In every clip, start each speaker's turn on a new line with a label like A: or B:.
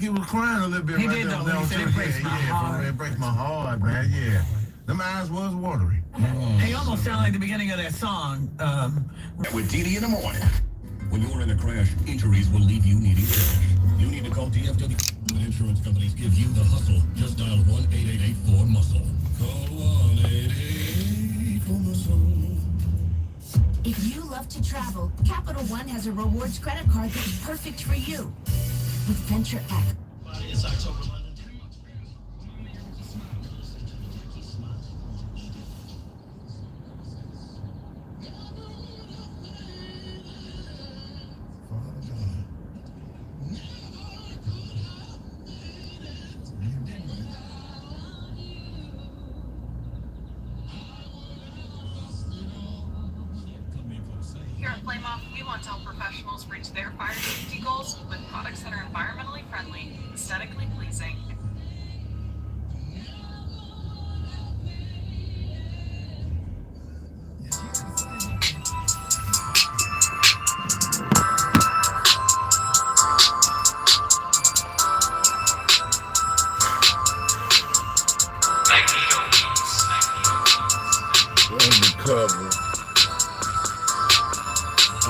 A: He was crying a little bit
B: He
A: right
B: did,
A: there.
B: though, when he said it breaks my heart.
A: It breaks my heart, man, yeah. Them eyes was watery.
B: He almost sounded like the beginning of that song.
C: With Didi in the morning. When you're in a crash, injuries will leave you needing cash. You need to call DFW. When insurance companies give you the hustle, just dial 1-888-4-MUSCLE. Call 1-888-4-MUSCLE.
D: If you love to travel, Capital One has a rewards credit card that's perfect for you. With Venture X.
E: It's October, London.
F: Here at Playoff, we want to help professionals reach their fire safety goals with products that are environmentally friendly, aesthetically pleasing.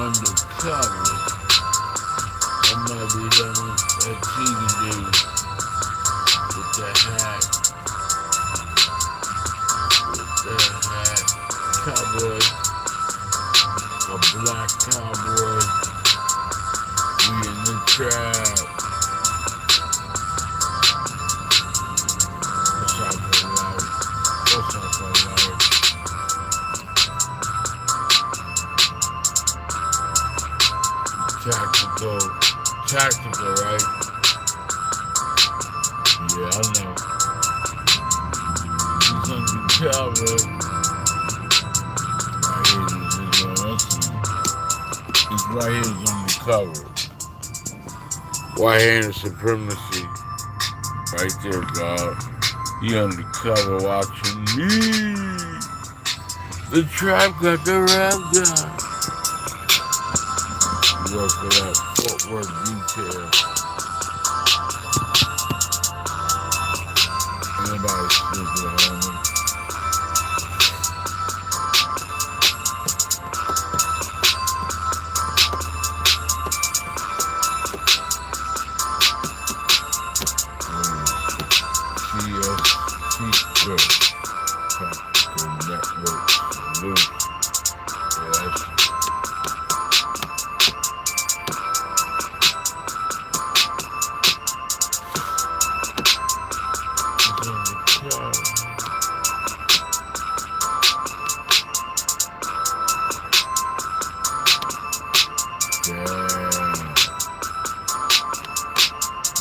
A: Undercover. I might be done at TVD with that hat. Cowboy. A black cowboy. We in the trap. What's up for life? What's up for life? Tactical, right? Yeah, I know. He's undercover. He's right here, he's undercover. White-handed supremacy. Right there, God. He undercover watching me. The trap got the rap guy. Work for that footwork detail. Anybody stupid, homie. Tactical Network Salute. Yes.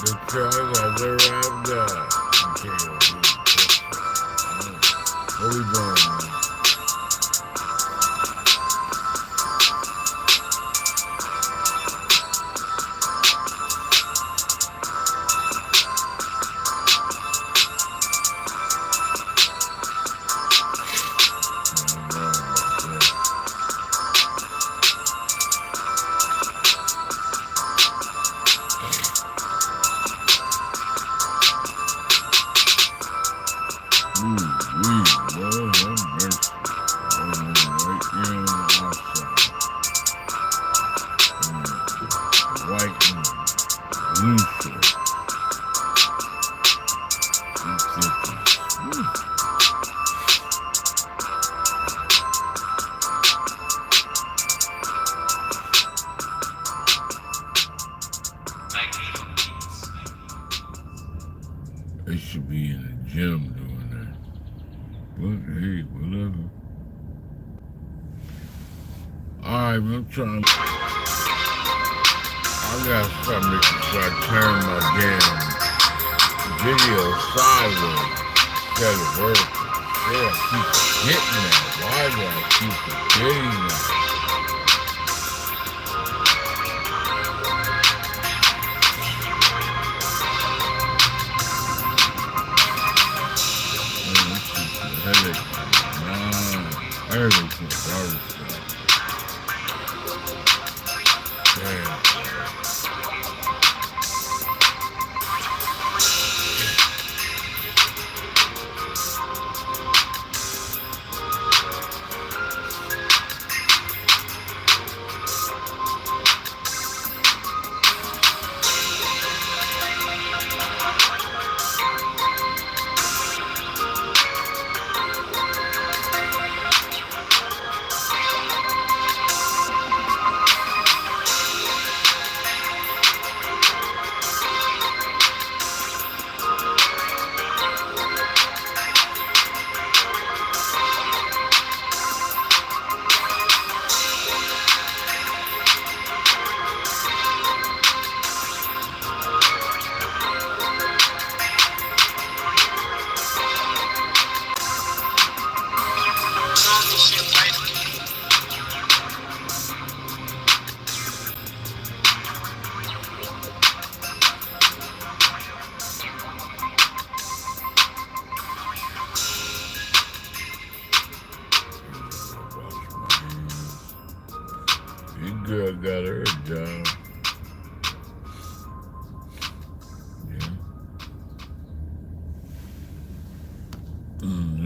A: The crowd got the rap guy. What we doing, man? They should be in the gym doing that. But hey, whatever. Alright, I'm trying. I gotta start making sure I turn my damn video sideways instead of vertical. Yeah, I keep forgetting that. Why do I keep forgetting that? Everything garbage. Damn.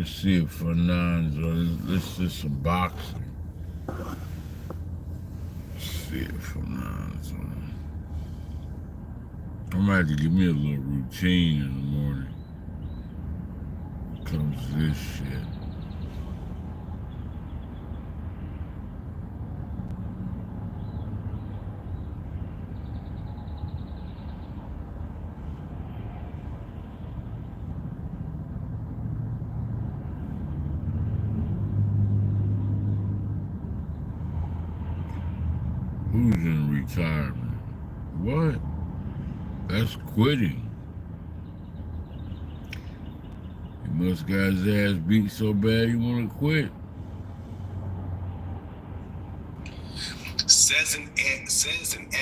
A: Let's see it for nines, or let's do some boxing. Let's see it for nines. I might have to give me a little routine in the morning. When it comes to this shit. Who's in retirement? What? That's quitting. He must got his ass beat so bad he want to quit.
E: Says an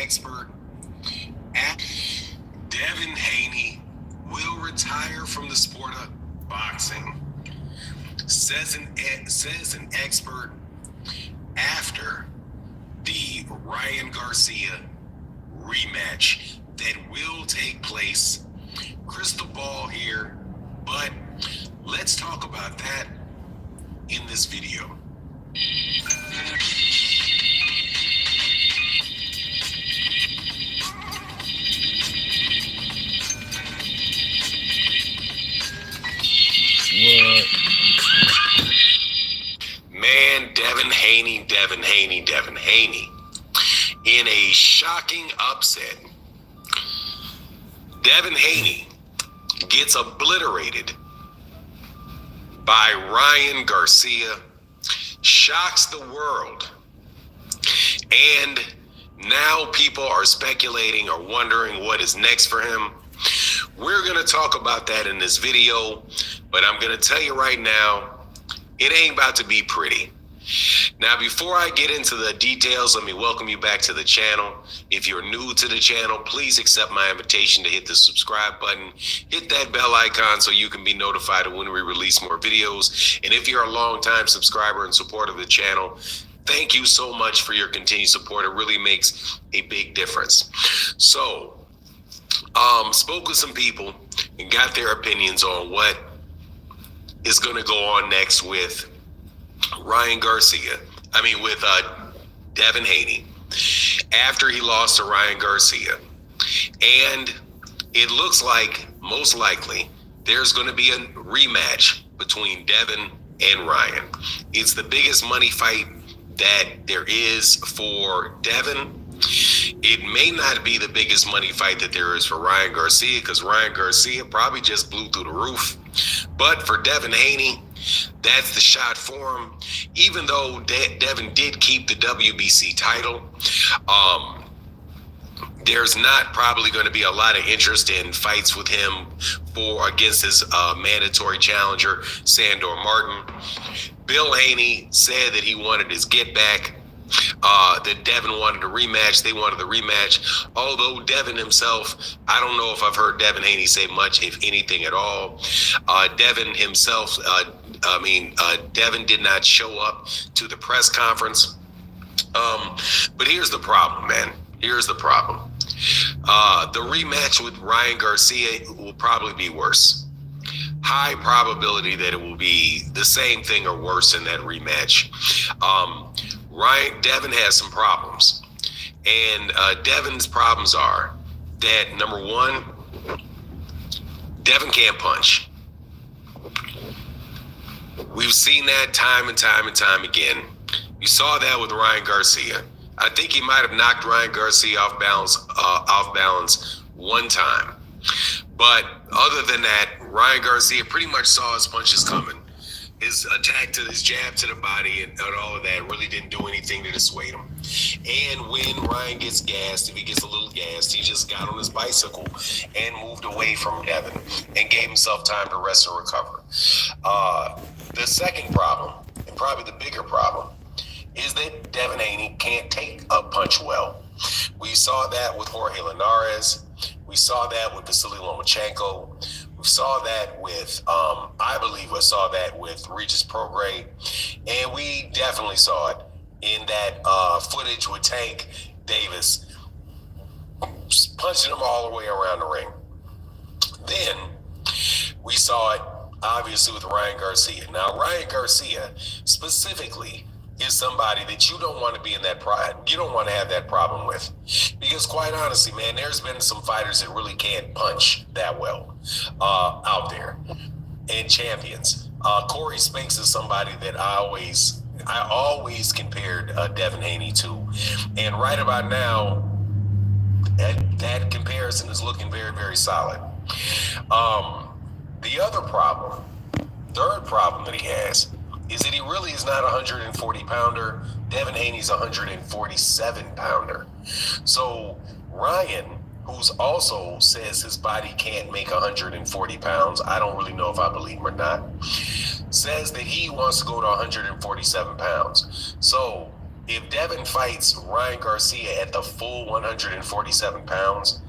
E: expert. Devin Haney will retire from the sport of boxing. Says an expert after the Ryan Garcia rematch that will take place. Crystal ball here, but let's talk about that in this video.
A: What?
E: Man, Devin Haney. In a shocking upset, Devin Haney gets obliterated by Ryan Garcia, shocks the world, and now people are speculating or wondering what is next for him. We're going to talk about that in this video, but I'm going to tell you right now, it ain't about to be pretty. Now, before I get into the details, let me welcome you back to the channel. If you're new to the channel, please accept my invitation to hit the subscribe button, hit that bell icon so you can be notified of when we release more videos. And if you're a longtime subscriber and supporter of the channel, thank you so much for your continued support. It really makes a big difference. So, spoke with some people and got their opinions on what is going to go on next with Ryan Garcia. With Devin Haney after he lost to Ryan Garcia. And it looks like, most likely, there's going to be a rematch between Devin and Ryan. It's the biggest money fight that there is for Devin. It may not be the biggest money fight that there is for Ryan Garcia, because Ryan Garcia probably just blew through the roof. But for Devin Haney, that's the shot for him. Even though Devin did keep the WBC title, there's not probably going to be a lot of interest in fights with him against his mandatory challenger, Sandor Martin. Bill Haney said that he wanted his get back. That Devin wanted a rematch. They wanted the rematch. Although Devin himself, I don't know if I've heard Devin Haney say much, if anything at all. Devin himself, Devin did not show up to the press conference. But here's the problem, man. Here's the problem. The rematch with Ryan Garcia will probably be worse. High probability that it will be the same thing or worse in that rematch. Devin has some problems, and Devin's problems are that, number one, Devin can't punch. We've seen that time and time again. You saw that with Ryan Garcia. I think he might have knocked Ryan Garcia off balance one time, but other than that, Ryan Garcia pretty much saw his punches coming. His attack to his jab to the body and all of that really didn't do anything to dissuade him. And when Ryan gets gassed, if he gets a little gassed, he just got on his bicycle and moved away from Devin and gave himself time to rest and recover. The second problem, and probably the bigger problem, is that Devin Haney can't take a punch well. We saw that with Jorge Linares. We saw that with Vasily Lomachenko. We saw that with, I believe we saw that with Regis Prograis. And we definitely saw it in that footage with Tank Davis punching him all the way around the ring. Then we saw it obviously with Ryan Garcia. Now, Ryan Garcia specifically is somebody that you don't want to be in that you don't want to have that problem with, because quite honestly, man, there's been some fighters that really can't punch that well out there, and champions. Corey Spinks is somebody that I always compared Devin Haney to, and right about now, that comparison is looking very, very solid. The other problem, third problem that he has, is that he really is not a 140-pounder. Devin Haney's a 147-pounder. So Ryan, who's also says his body can't make 140 pounds, I don't really know if I believe him or not, says that he wants to go to 147 pounds. So if Devin fights Ryan Garcia at the full 147 pounds,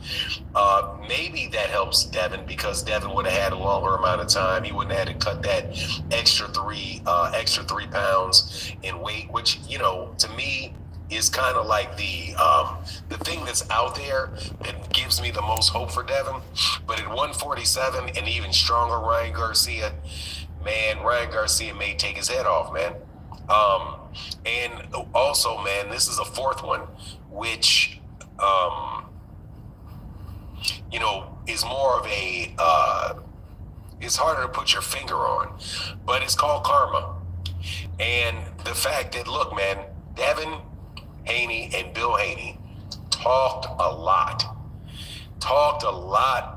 E: maybe that helps Devin, because Devin would have had a longer amount of time. He wouldn't have had to cut that extra 3 pounds in weight, which, you know, to me is kind of like the thing that's out there that gives me the most hope for Devin. But at 147 and even stronger Ryan Garcia, man, Ryan Garcia may take his head off, man. And also, man, this is a fourth one, which, you know, is more of a, it's harder to put your finger on, but it's called karma. And the fact that, look, man, Devin Haney and Bill Haney talked a lot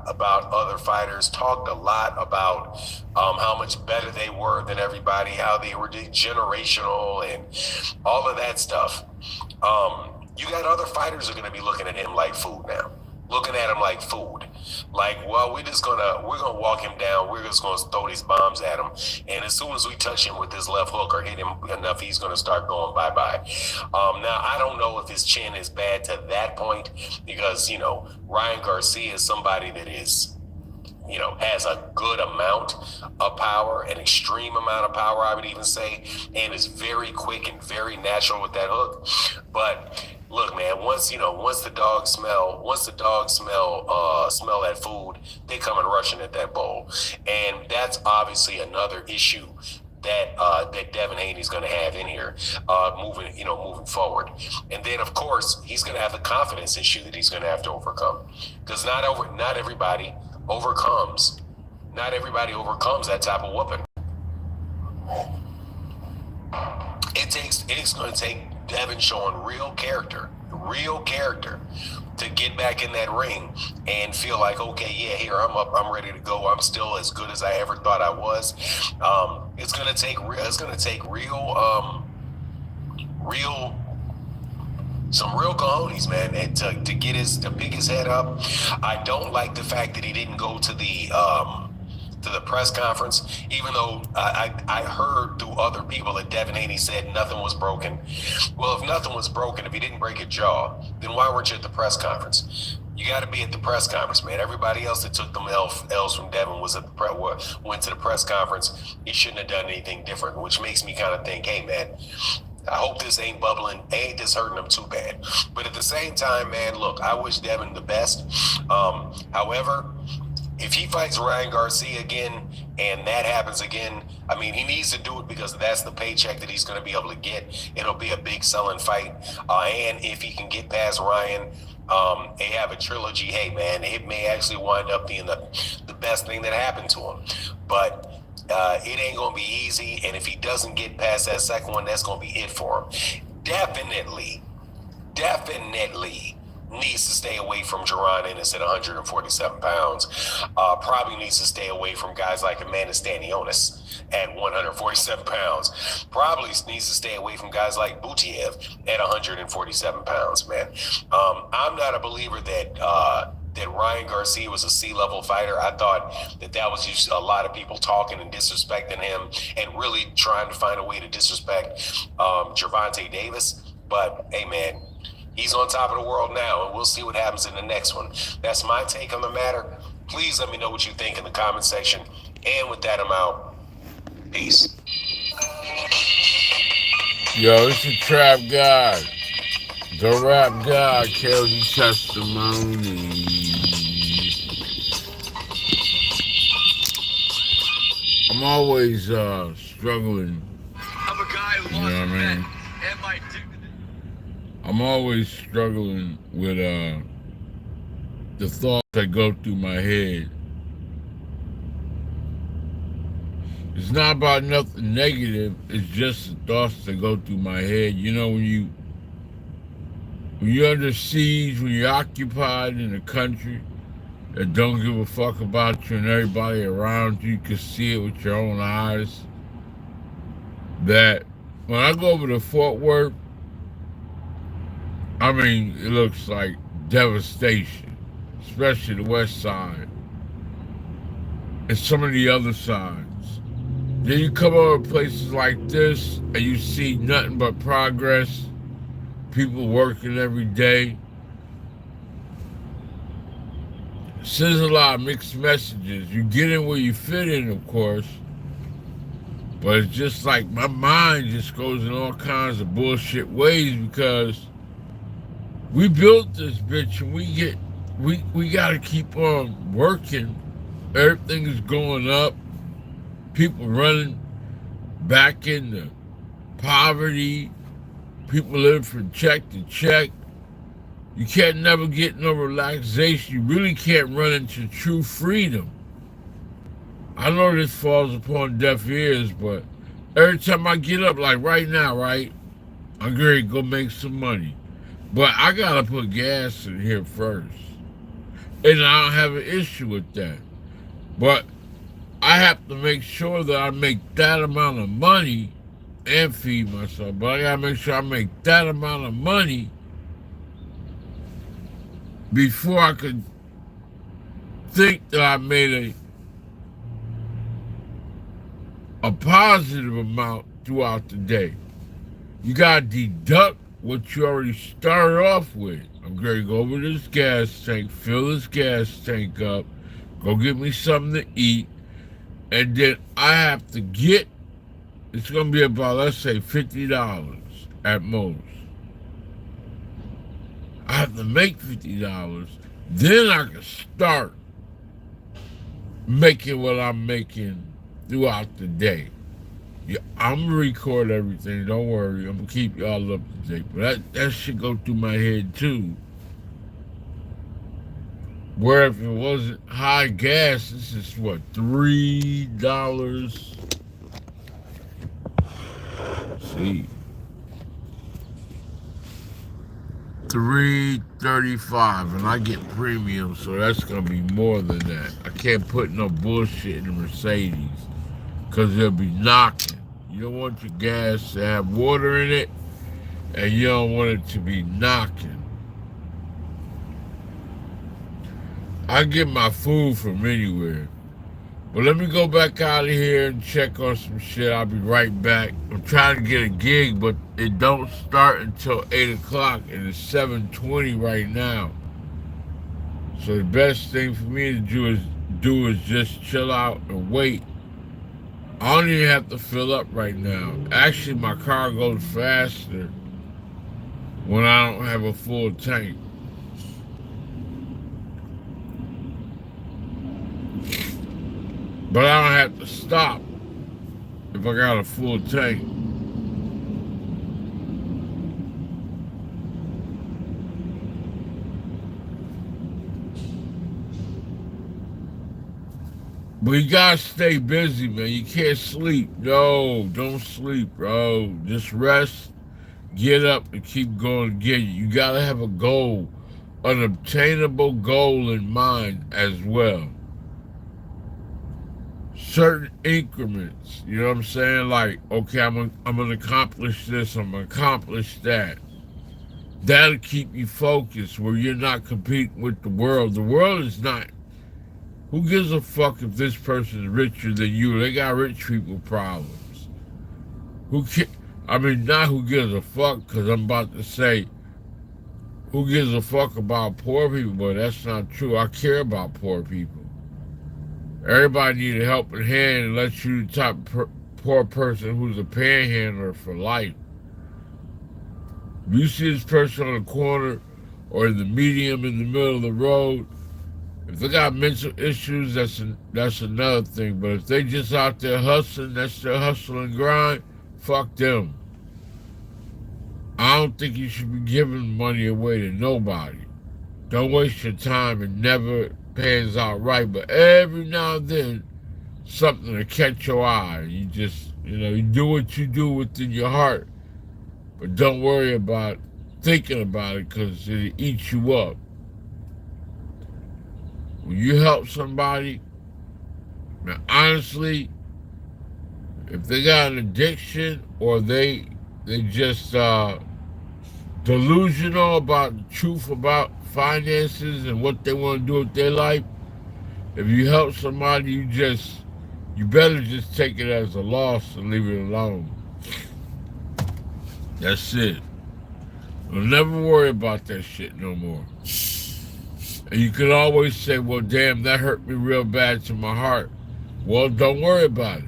E: about other fighters, talked a lot about how much better they were than everybody, how they were generational and all of that stuff. You got other fighters who are going to be looking at him like food now, looking at him like food. Like, well, we're gonna walk him down. We're just gonna throw these bombs at him, and as soon as we touch him with this left hook or hit him enough, he's gonna start going bye-bye. Now, I don't know if his chin is bad to that point, because, you know, Ryan Garcia is somebody that is, you know, has a good amount of power, an extreme amount of power, I would even say, and is very quick and very natural with that hook. But look, man, once the dogs smell that food, they come and rushing at that bowl. And that's obviously another issue that Devin Haney's going to have in here, moving forward. And then, of course, he's going to have the confidence issue that he's going to have to overcome, because not everybody overcomes that type of whooping. It's going to take Devin showing real character to get back in that ring and feel like, okay, yeah, here I'm up, I'm ready to go, I'm still as good as I ever thought I was. It's going to take some real cojones, man, and to pick his head up. I don't like the fact that he didn't go to the press conference, even though I heard through other people that Devin Haney said nothing was broken. Well, if nothing was broken, if he didn't break a jaw, then why weren't you at the press conference? You got to be at the press conference, man. Everybody else that took them L's from Devin went to the press conference. He shouldn't have done anything different, which makes me kind of think, hey, man, I hope this ain't bubbling, ain't this hurting him too bad. But at the same time, man, look, I wish Devin the best. However, if he fights Ryan Garcia again and that happens again, I mean, he needs to do it because that's the paycheck that he's going to be able to get. It'll be a big selling fight. And if he can get past Ryan, they have a trilogy. Hey, man, it may actually wind up being the best thing that happened to him. But it ain't going to be easy. And if he doesn't get past that second one, that's going to be it for him. Definitely needs to stay away from Jaron Ennis at 147 pounds. Probably needs to stay away from guys like Amanda Stanionis at 147 pounds. Probably needs to stay away from guys like Butiev at 147 pounds, man. I'm not a believer that Ryan Garcia was a C-level fighter. I thought that was just a lot of people talking and disrespecting him and really trying to find a way to disrespect Gervonta Davis. But, hey, man, he's on top of the world now, and we'll see what happens in the next one. That's my take on the matter. Please let me know what you think in the comment section. And with that, I'm out. Peace.
A: Yo, it's the Trap God, the Rap God, Kod Testimonies. I'm I'm always struggling.
G: I'm a guy who
A: You know what I mean?
G: and my dignity.
A: I'm always struggling with the thoughts that go through my head. It's not about nothing negative. It's just the thoughts that go through my head. You know, when you're under siege, when you're occupied in a country that don't give a fuck about you and everybody around you can see it with your own eyes. That when I go over to Fort Worth, I mean, it looks like devastation, especially the west side and some of the other sides. Then you come over to places like this and you see nothing but progress, people working every day. Sends a lot of mixed messages. You get in where you fit in, of course, but it's just like my mind just goes in all kinds of bullshit ways because we built this bitch and we gotta keep on working. Everything is going up. People running back into poverty. People living from check to check. You can't never get no relaxation. You really can't run into true freedom. I know this falls upon deaf ears, but every time I get up, like right now, right, I'm going to go make some money. But I got to put gas in here first. And I don't have an issue with that. But I have to make sure that I make that amount of money and feed myself. But I got to make sure I make that amount of money before I could think that I made a positive amount throughout the day. You got to deduct what you already started off with. I'm going to go over to this gas tank, fill this gas tank up, go get me something to eat, and then I have to get, it's going to be about, let's say, $50 at most. I have to make $50, then I can start making what I'm making throughout the day. Yeah, I'm going to record everything, don't worry. I'm going to keep y'all up to date. But that shit go through my head too. Where if it wasn't high gas, this is what, $3? Let's see. $3.35, and I get premium, so that's gonna be more than that. I can't put no bullshit in the Mercedes, cause they'll be knocking. You don't want your gas to have water in it, and you don't want it to be knocking. I get my food from anywhere. But let me go back out of here and check on some shit. I'll be right back. I'm trying to get a gig, but it don't start until 8 o'clock, and it's 7:20 right now. So the best thing for me to do is just chill out and wait. I don't even have to fill up right now. Actually, my car goes faster when I don't have a full tank. But I don't have to stop if I got a full tank. But you gotta stay busy, man. You can't sleep. No, don't sleep, bro. Just rest, get up, and keep going again. You gotta have a goal, an obtainable goal in mind as well. Certain increments, you know what I'm saying? Like, okay, I'm gonna accomplish this, I'm gonna accomplish that. That'll keep you focused where you're not competing with the world. The world is not, who gives a fuck if this person's richer than you? They got rich people problems. Not who gives a fuck, because I'm about to say, who gives a fuck about poor people? But that's not true. I care about poor people. Everybody need a helping hand unless you're the type of poor person who's a panhandler for life. If you see this person on the corner or in the medium in the middle of the road, If they got mental issues, that's another thing. But if they just out there hustling, that's their hustle and grind, fuck them. I don't think you should be giving money away to nobody. Don't waste your time. It never pans out right. But every now and then, something to catch your eye. You just, you do what you do within your heart. But don't worry about thinking about it because it'll eat you up. When you help somebody, now honestly, if they got an addiction or they just delusional about the truth about finances and what they want to do with their life, if you help somebody, you better just take it as a loss and leave it alone. That's it. Don't never worry about that shit no more. And you can always say, well, damn, that hurt me real bad to my heart. Well, don't worry about it.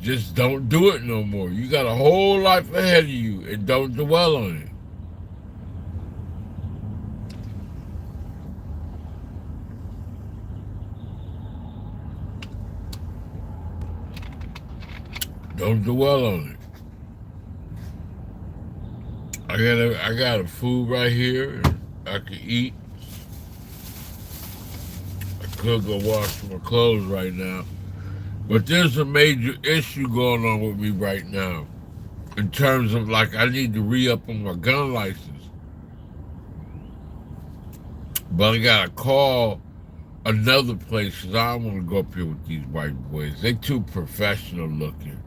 A: Just don't do it no more. You got a whole life ahead of you, and don't dwell on it. Don't dwell on it. I got a food right here. I can eat. I could go wash my clothes right now. But there's a major issue going on with me right now. In terms of, like, I need to re-up on my gun license. But I gotta call another place because I don't want to go up here with these white boys. They too professional looking.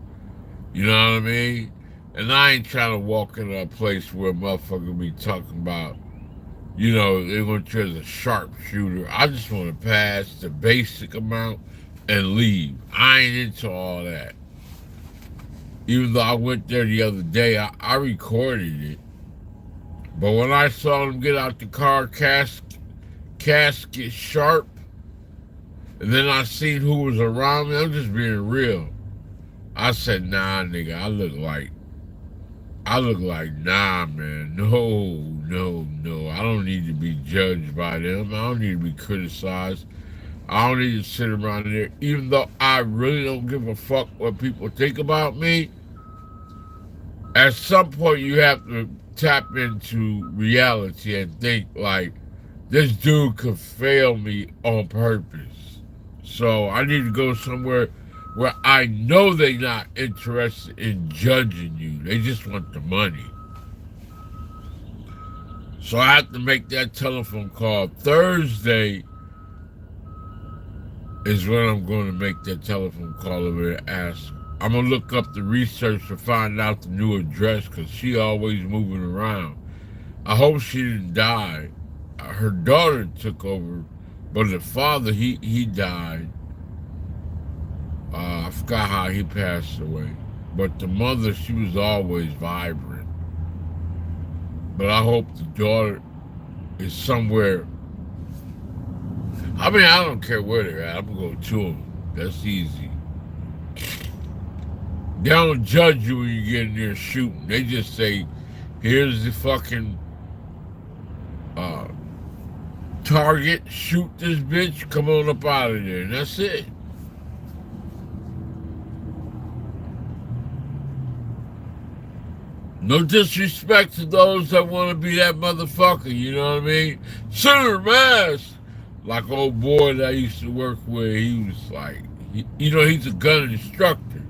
A: You know what I mean? And I ain't trying to walk into a place where a motherfucker be talking about, they're going to choose a sharpshooter. I just want to pass the basic amount and leave. I ain't into all that. Even though I went there the other day, I recorded it. But when I saw them get out the car, casket sharp, and then I seen who was around me, I'm just being real. I said, nah, nigga, I look like, nah, man, no. I don't need to be judged by them. I don't need to be criticized. I don't need to sit around there, even though I really don't give a fuck what people think about me. At some point, you have to tap into reality and think, like, this dude could fail me on purpose. So I need to go somewhere where I know they're not interested in judging you. They just want the money. So I have to make that telephone call. Thursday is when I'm going to make that telephone call over there and ask. I'm going to look up the research to find out the new address because she always moving around. I hope she didn't die. Her daughter took over, but the father, he died. I forgot how he passed away. But the mother, she was always vibrant. But I hope the daughter is somewhere. I mean, I don't care where they're at. I'm going to go to them. That's easy. They don't judge you when you get in there shooting. They just say, here's the fucking target. Shoot this bitch. Come on up out of there. And that's it. No disrespect to those that want to be that motherfucker, you know what I mean? Senator Mass, like old boy that I used to work with, he was like, he's a gun instructor.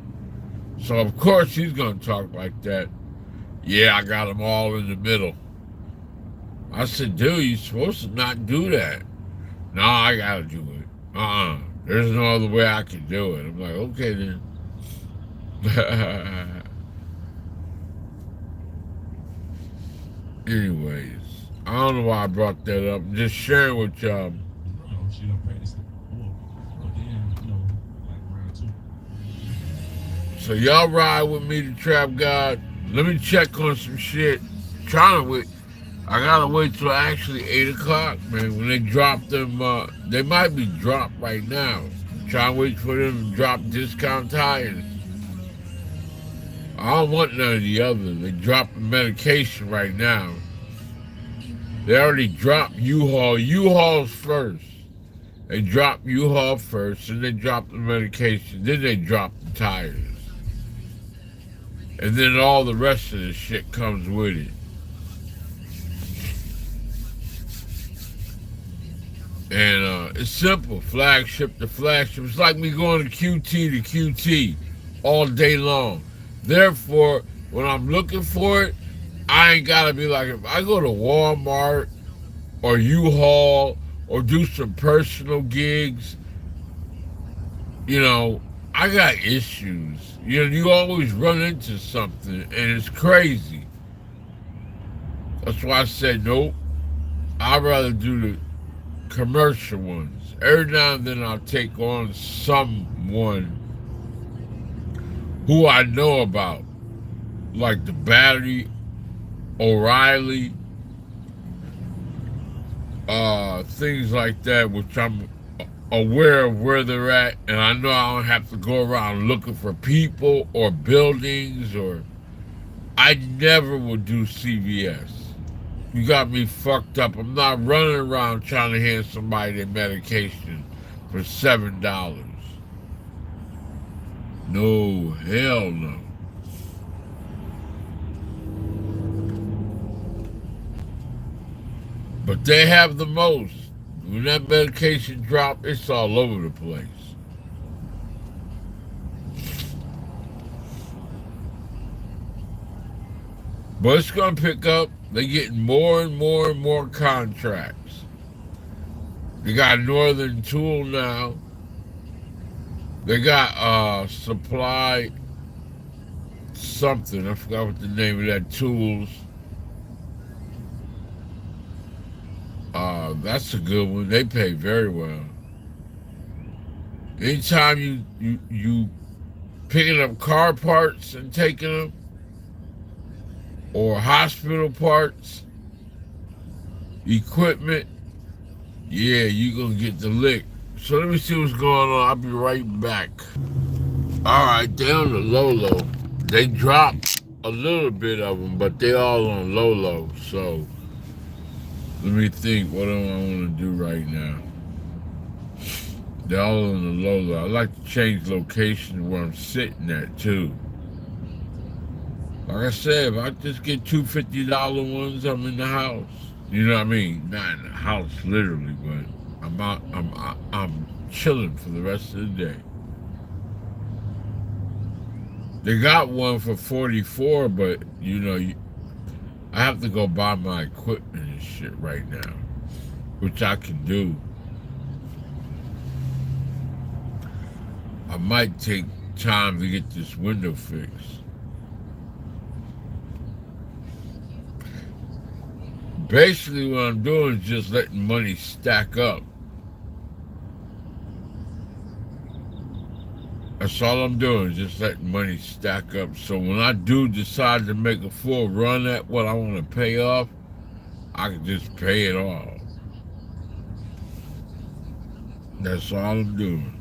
A: So of course he's going to talk like that. Yeah, I got them all in the middle. I said, dude, you're supposed to not do that. No, I got to do it. There's no other way I can do it. I'm like, okay then. Anyways, I don't know why I brought that up. I'm just sharing with y'all. So y'all ride with me to Trap God. Let me check on some shit. Trying to wait. I gotta wait till actually 8 o'clock, man. When they drop them, they might be dropped right now. Trying to wait for them to drop discount tires. I don't want none of the others. They dropping medication right now. They already dropped U-Haul. U-Haul's first. They drop U-Haul first, and they drop the medication, then they drop the tires. And then all the rest of the shit comes with it. And it's simple, flagship to flagship. It's like me going to QT to QT all day long. Therefore, when I'm looking for it, I ain't gotta be like, if I go to Walmart or U-Haul or do some personal gigs, you know, I got issues. You know, you always run into something, and it's crazy. That's why I said, nope, I'd rather do the commercial ones. Every now and then I'll take on someone who I know about, like the Battery, O'Reilly, things like that, which I'm aware of where they're at, and I know I don't have to go around looking for people or buildings, or I never would do CVS. You got me fucked up. I'm not running around trying to hand somebody their medication for $7. No, hell no. But they have the most. When that medication drop, it's all over the place. But it's going to pick up. They're getting more and more and more contracts. They got Northern Tool now. They got Supply something. I forgot what the name of that tools. That's a good one. They pay very well. Anytime you picking up car parts and taking them, or hospital parts, equipment, yeah, you gonna get the lick. So let me see what's going on. I'll be right back. All right, they on the low. They dropped a little bit of them, but they all on low. So let me think, what do I want to do right now? They're all on the low. I like to change location where I'm sitting at too. Like I said, if I just get two $50 ones, I'm in the house. You know what I mean? Not in the house literally, but I'm out. I'm chilling for the rest of the day. They got one for $44, but you know, I have to go buy my equipment and shit right now, which I can do. I might take time to get this window fixed. Basically, what I'm doing is just letting money stack up. That's all I'm doing, just letting money stack up. So when I do decide to make a full run at what I want to pay off, I can just pay it all. That's all I'm doing.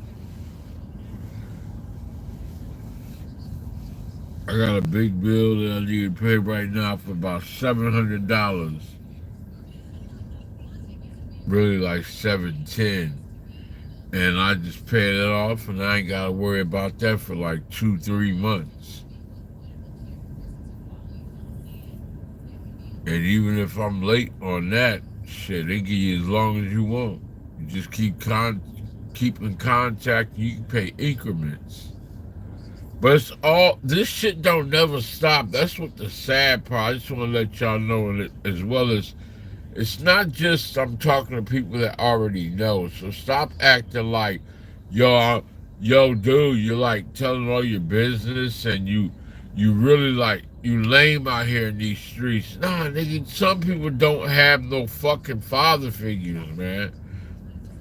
A: I got a big bill that I need to pay right now for about $700. Really like $710. And I just paid it off, and I ain't got to worry about that for like 2-3 months. And even if I'm late on that, shit, they give you as long as you want. You just keep in contact, you can pay increments. But it's all, this shit don't never stop. That's what the sad part, I just want to let y'all know, as well as, it's not just I'm talking to people that already know. So stop acting like, yo, dude, you're like telling all your business and you really like, you lame out here in these streets. Nah, nigga, some people don't have no fucking father figures, man.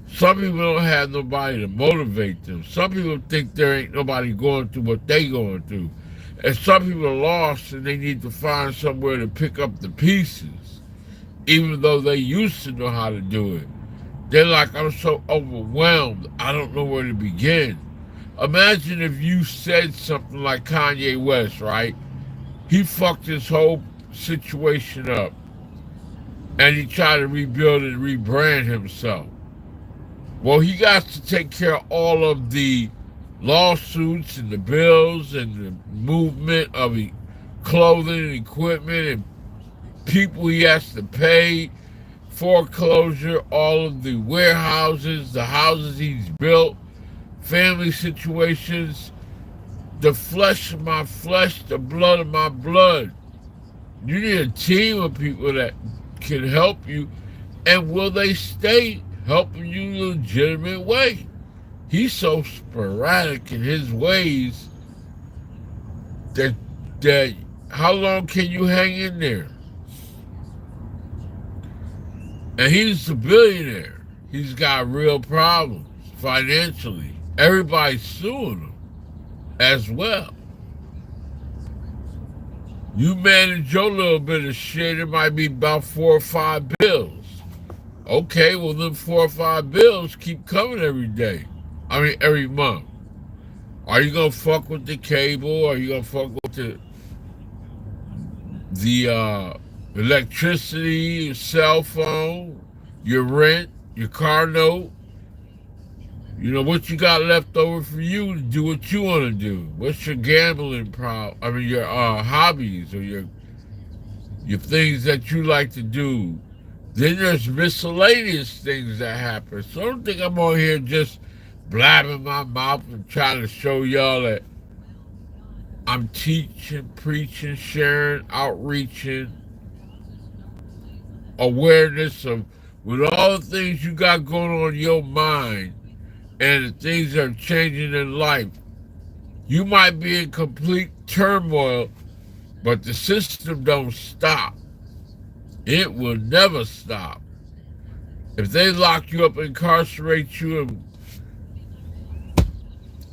A: Some people don't have nobody to motivate them. Some people think there ain't nobody going through what they going through. And some people are lost and they need to find somewhere to pick up the pieces. Even though they used to know how to do it. They're like, I'm so overwhelmed, I don't know where to begin. Imagine if you said something like Kanye West, right? He fucked his whole situation up. And he tried to rebuild and rebrand himself. Well, he got to take care of all of the lawsuits and the bills and the movement of clothing and equipment and people he has to pay, foreclosure, all of the warehouses, the houses he's built, family situations, the flesh of my flesh, the blood of my blood. You need a team of people that can help you, and will they stay helping you in a legitimate way? He's so sporadic in his ways that how long can you hang in there? And he's a billionaire. He's got real problems financially. Everybody's suing him as well. You manage your little bit of shit, it might be about 4 or 5 bills. Okay, well, them 4 or 5 bills keep coming every day. I mean, every month. Are you gonna fuck with the cable? Are you gonna fuck with the electricity, your cell phone, your rent, your car note? You know, what you got left over for you to do what you want to do? What's your gambling problem? I mean, your hobbies or your things that you like to do. Then there's miscellaneous things that happen. So I don't think I'm on here just blabbing my mouth and trying to show y'all that I'm teaching, preaching, sharing, outreaching, awareness of with all the things you got going on in your mind and the things that are changing in life. You might be in complete turmoil, but the system don't stop. It will never stop. If they lock you up, incarcerate you, and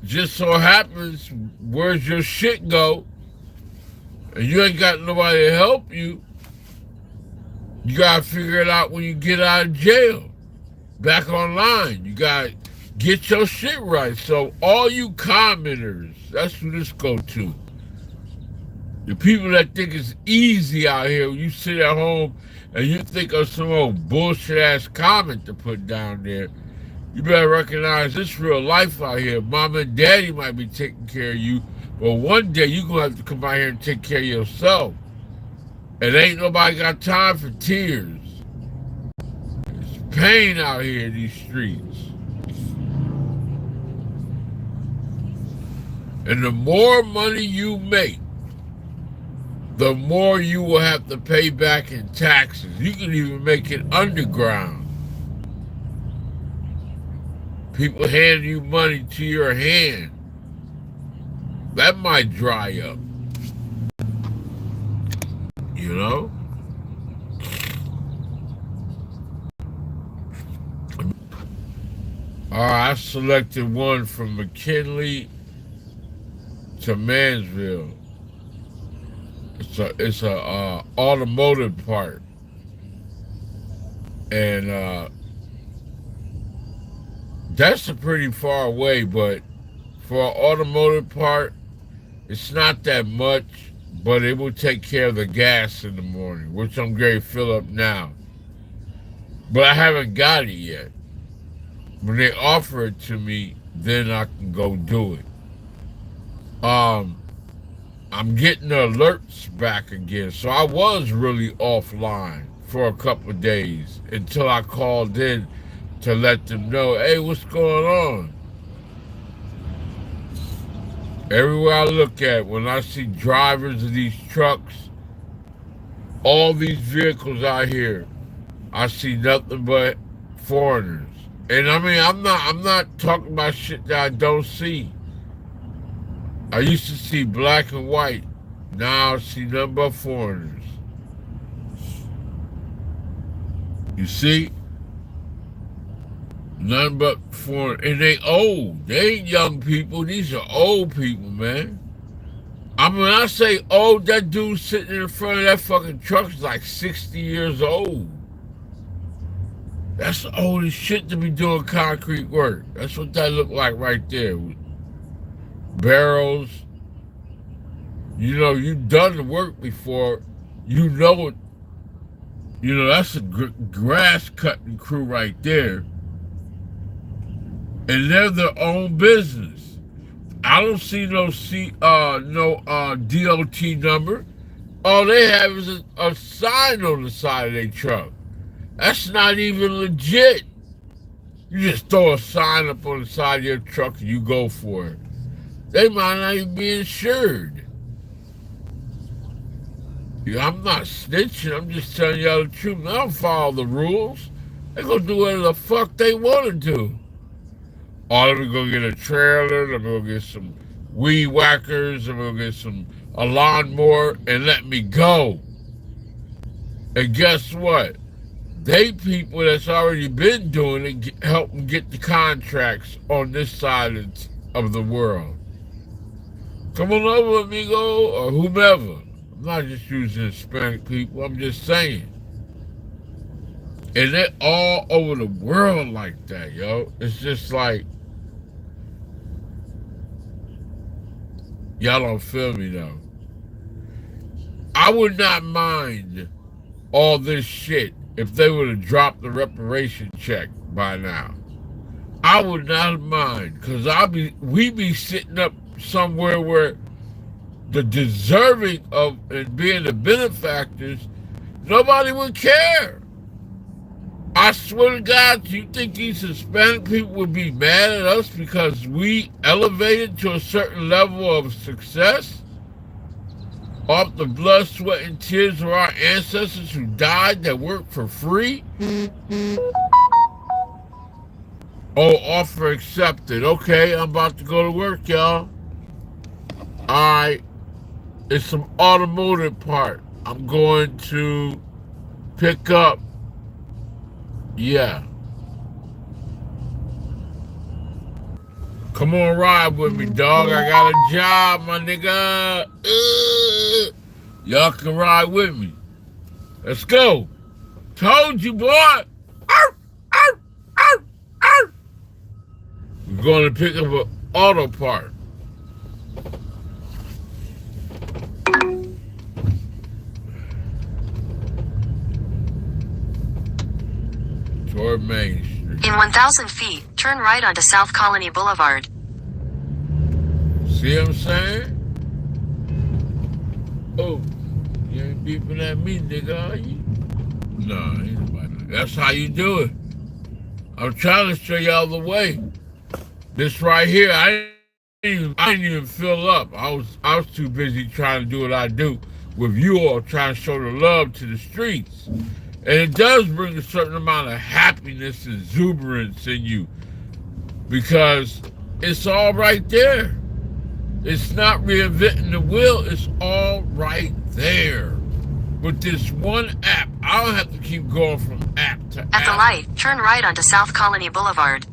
A: just so happens, where's your shit go? And you ain't got nobody to help you. You gotta figure it out when you get out of jail. Back online. You gotta get your shit right. So all you commenters, that's who this go to. The people that think it's easy out here, when you sit at home and you think of some old bullshit ass comment to put down there, you better recognize this real life out here. Mama and daddy might be taking care of you, but one day you're gonna have to come out here and take care of yourself. And ain't nobody got time for tears. It's pain out here in these streets. And the more money you make, the more you will have to pay back in taxes. You can even make it underground. People hand you money to your hand. That might dry up. You know? I selected one from McKinley to Mansville. It's a automotive part. And that's a pretty far away, but for an automotive part, it's not that much, but it will take care of the gas in the morning, which I'm going to fill up now. But I haven't got it yet. When they offer it to me, then I can go do it. I'm getting the alerts back again. So I was really offline for a couple of days until I called in to let them know, hey, what's going on? Everywhere I look at, when I see drivers of these trucks, all these vehicles out here, I see nothing but foreigners. And I mean, I'm not talking about shit that I don't see. I used to see black and white. Now I see nothing but foreigners. You see? Nothing but foreigners. And they old. They ain't young people. These are old people, man. I mean, when I say old, that dude sitting in front of that fucking truck is like 60 years old. That's the oldest shit to be doing concrete work. That's what that look like right there. Barrels. You know, you've done the work before. You know it. You know, that's a grass cutting crew right there. and they're their own business. I don't see no DOT number. All they have is a sign on the side of their truck. That's not even legit. You just throw a sign up on the side of your truck and you go for it. They might not even be insured. Yeah, I'm not snitching. I'm just telling y'all the truth. I don't follow the rules. They're going to do whatever the fuck they want to do. Or they're going to get a trailer, they're going to get some weed whackers, they're going to get a lawnmower and let me go. And guess what? They people that's already been doing it help them get the contracts on this side of the world. Come on over, amigo, or whomever. I'm not just using Hispanic people, I'm just saying. And they're all over the world like that, yo. It's just like, y'all don't feel me though. I would not mind all this shit if they would have dropped the reparation check by now. I would not mind, because we be sitting up somewhere where the deserving of and being the benefactors, nobody would care. I swear to God, do you think these Hispanic people would be mad at us because we elevated to a certain level of success? Off the blood, sweat, and tears of our ancestors who died that worked for free? Oh, offer accepted. Okay, I'm about to go to work, y'all. Alright. It's some automotive part I'm going to pick up. Yeah. Come on, ride with me, dog. I got a job, my nigga. Y'all can ride with me. Let's go. Told you, boy. Arr, arr, arr, arr. We're going to pick up an auto part. Toward Main Street.
H: In 1,000 feet, turn right onto South Colony Boulevard.
A: See what I'm saying? Oh, you ain't beeping at me, nigga, are you? No, ain't nobody. That's how you do it. I'm trying to show y'all the way. This right here, I didn't even fill up. I was too busy trying to do what I do with you all, trying to show the love to the streets. And it does bring a certain amount of happiness and exuberance in you, because it's all right there. It's not reinventing the wheel. It's all right there. With this one app, I don't have to keep going from app to app.
H: At the light, turn right onto South Colony Boulevard.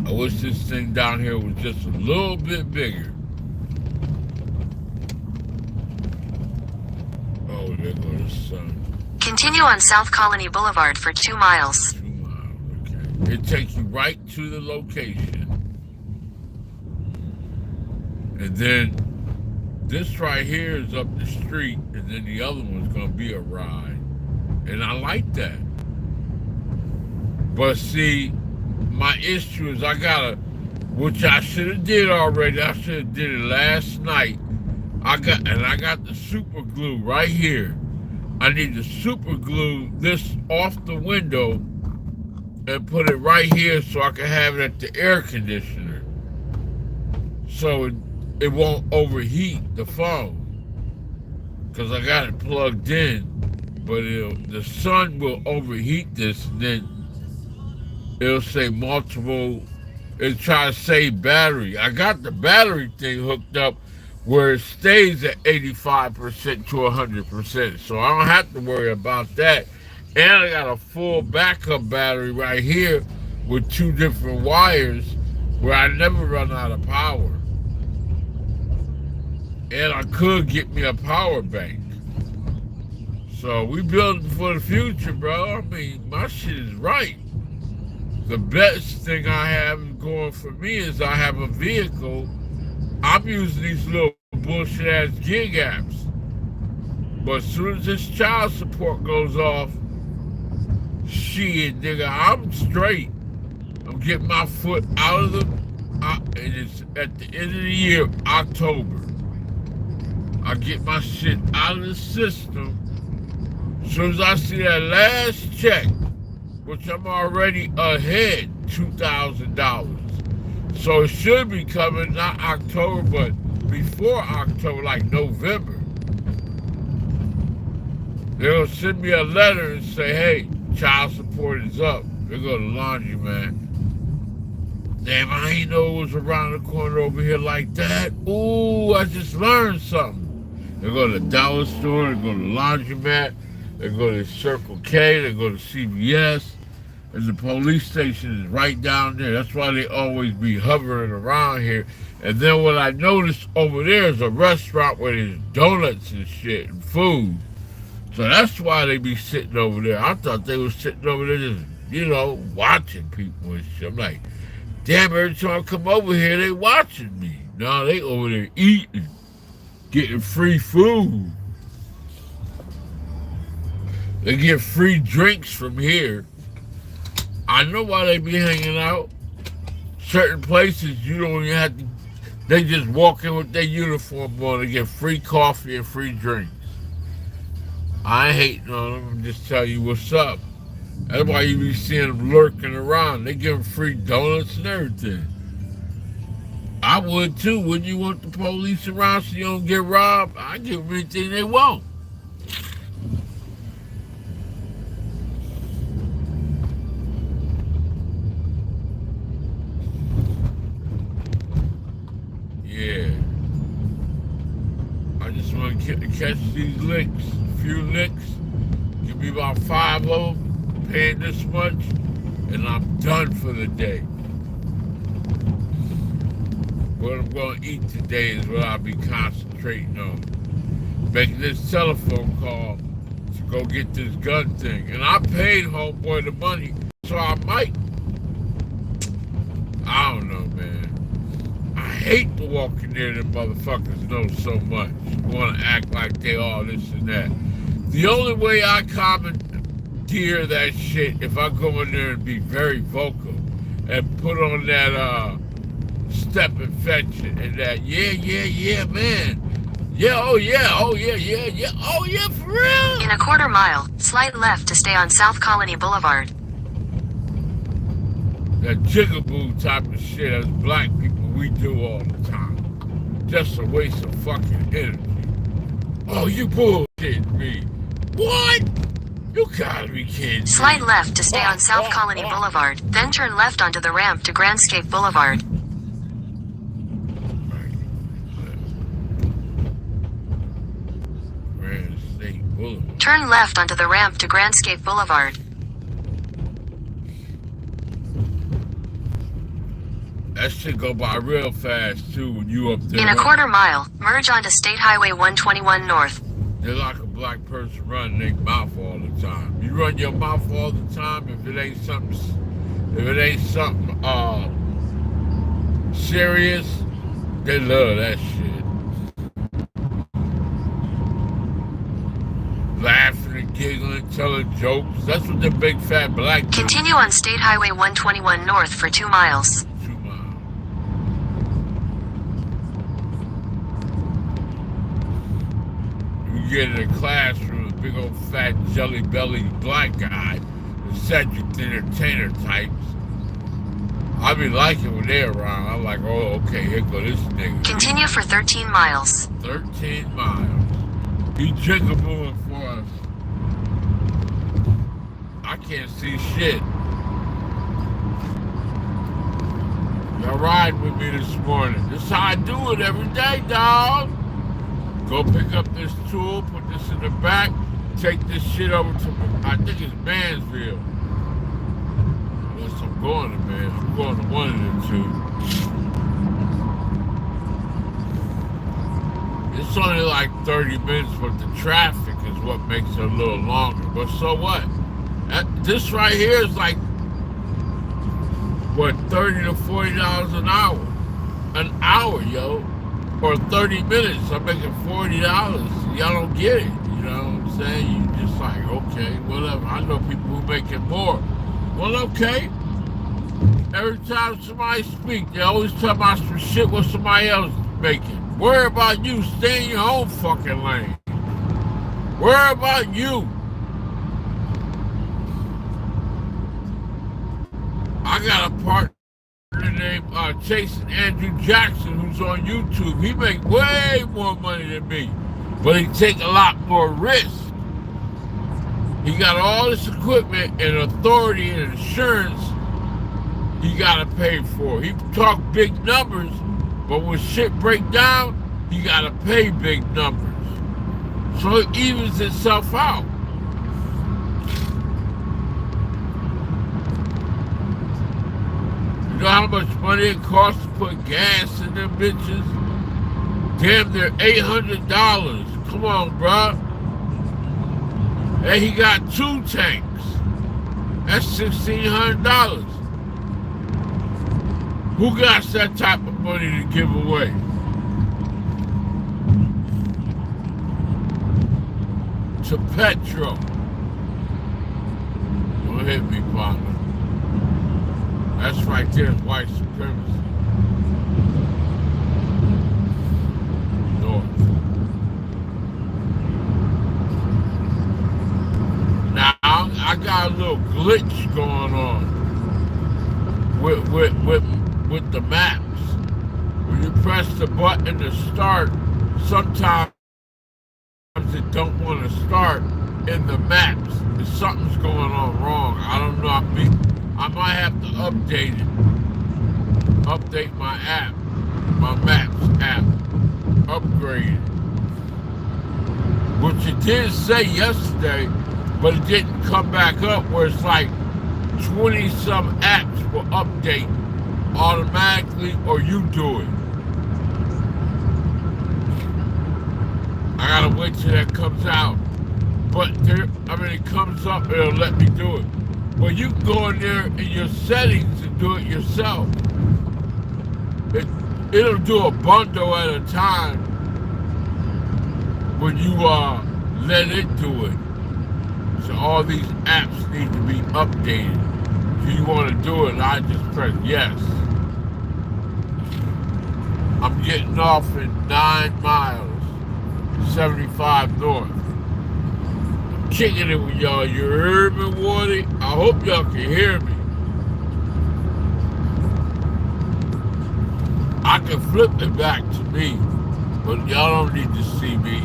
A: I wish this thing down here was just a little bit bigger. Oh, there goes the sun.
H: Continue on South Colony Boulevard for 2 miles.
A: 2 miles, okay. It takes you right to the location. And then this right here is up the street, and then the other one's gonna be a ride. And I like that. But see, my issue is I gotta, which I should have did already, I should have did it last night. I got the super glue right here. I need to super glue this off the window and put it right here so I can have it at the air conditioner. So it won't overheat the phone. Because I got it plugged in, but the sun will overheat this, and then it'll say multiple, it'll try to save battery. I got the battery thing hooked up where it stays at 85% to 100%, so I don't have to worry about that. And I got a full backup battery right here with 2 different wires where I never run out of power. And I could get me a power bank. So we building for the future, bro. I mean, my shit is right. The best thing I have going for me is I have a vehicle. I'm using these little bullshit ass gig apps. But as soon as this child support goes off, shit, nigga, I'm straight. I'm getting my foot out of the, and it's at the end of the year, October. I get my shit out of the system. As soon as I see that last check, which I'm already ahead $2,000. So it should be coming not October, but before October, like November. They'll send me a letter and say, hey, child support is up. They go to laundromat. Damn, I ain't know it was around the corner over here like that. Ooh, I just learned something. They go to the dollar store, they go to the laundromat, they go to Circle K, they go to CVS, and the police station is right down there. That's why they always be hovering around here. And then what I noticed over there is a restaurant where there's donuts and shit and food. So that's why they be sitting over there. I thought they was sitting over there just, you know, watching people and shit. I'm like, damn, every time I come over here, they watching me. No, they over there eating, getting free food. They get free drinks from here. I know why they be hanging out. Certain places, you don't even have to, they just walk in with their uniform on and get free coffee and free drinks. I ain't hating on them, I'm just telling you what's up. That's why you be seeing them lurking around. They give them free donuts and everything. I would too. Wouldn't you want the police around so you don't get robbed? I give them anything they want. Yeah. I just want to catch these licks. A few licks. Give me about 5 of them. Paying this much. And I'm done for the day. What I'm going to eat today is what I'll be concentrating on. Making this telephone call to go get this gun thing. And I paid homeboy the money. So I might. I don't know, man. I hate to walk in there, them motherfuckers know so much. Want to act like they all this and that. The only way I commandeer that shit if I go in there and be very vocal and put on that step and fetch it and that yeah man. Yeah, oh yeah, for real.
H: In a quarter mile, slight left to stay on South Colony Boulevard.
A: That jigaboo type of shit as black people we do all the time. Just a waste of fucking energy. Oh, you bullshitting me. What? You gotta be kidding me.
H: Slight left to stay on South Colony Boulevard, then turn left onto the ramp to Grandscape Boulevard.
A: Grandscape Boulevard.
H: Turn left onto the ramp to Grandscape Boulevard.
A: That shit go by real fast too when you up there.
H: In a quarter mile, merge onto State Highway 121 North.
A: They're like a black person running their mouth all the time. You run your mouth all the time if it ain't something serious, they love that shit. Laughing and giggling, telling jokes. That's what the big fat black do.
H: Continue on State Highway 121 North for 2 miles.
A: You get in a classroom, a big old fat jelly belly black guy, the Cedric the Entertainer types. I be liking when they're around. I'm like, oh, okay, here go this nigga.
H: Continue for 13 miles.
A: 13 miles. He jigabooing for us. I can't see shit. Y'all riding with me this morning. This is how I do it every day, dog. Go pick up this tool, put this in the back, take this shit over to, I think it's Mansville. Unless I'm going to Man. I'm going to one of the two. It's only like 30 minutes, but the traffic is what makes it a little longer. But so what? This right here is like, what, $30 to $40 an hour? An hour, yo. For 30 minutes, I'm making $40. Y'all don't get it, you know what I'm saying? You just like, okay, whatever. I know people who make it more. Well, okay. Every time somebody speak, they always talk about some shit what somebody else is making. Worry about you. Stay in your own fucking lane. Worry about you. I got a partner named Jason Andrew Jackson who's on YouTube. He make way more money than me, but he take a lot more risk. He got all this equipment and authority and insurance he gotta pay for. He talk big numbers, but when shit break down, he gotta pay big numbers. So it evens itself out. You know how much money it costs to put gas in them bitches? Damn near $800. Come on, bruh. And he got 2 tanks. That's $1,600. Who got that type of money to give away? To Petro. Don't hit me, partner. That's right there, white supremacy. North. Now, I got a little glitch going on with the maps. When you press the button to start, sometimes it don't want to start in the maps. If something's going on wrong, I don't know. I might have to update it. Update my app, my maps app. Upgrade it. Which it did say yesterday, but it didn't come back up where it's like 20 some apps will update automatically or you do it. I gotta wait till that comes out. But it comes up, it'll let me do it. Well, you can go in there in your settings and do it yourself. It'll do a bundle at a time when you let it do it. So all these apps need to be updated. If you want to do it, I just press yes. I'm getting off in 9 miles, 75 north. I'm kicking it with y'all. You heard me, Wardy? I hope y'all can hear me. I can flip it back to me, but y'all don't need to see me.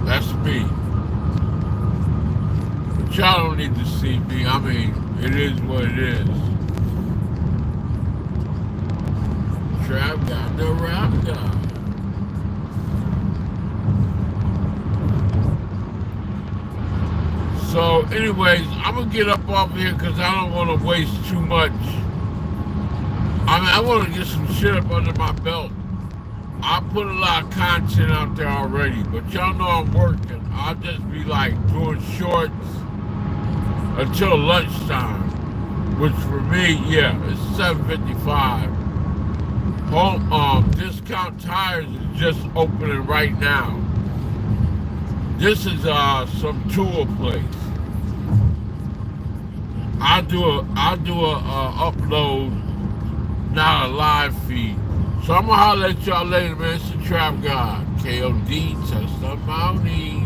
A: That's me. But y'all don't need to see me. I mean, it is what it is. Trap got the rap guy. So anyways, I'm gonna get up off here because I don't want to waste too much. I want to get some shit up under my belt. I put a lot of content out there already, but y'all know I'm working. I'll just be like doing shorts until lunchtime, which for me, yeah, it's 7:55. Home, Discount Tires is just opening right now. This is some tool place. I'll do a upload, not a live feed. So I'm gonna holler at y'all later, man. It's the Trap God. KOD Testimonies.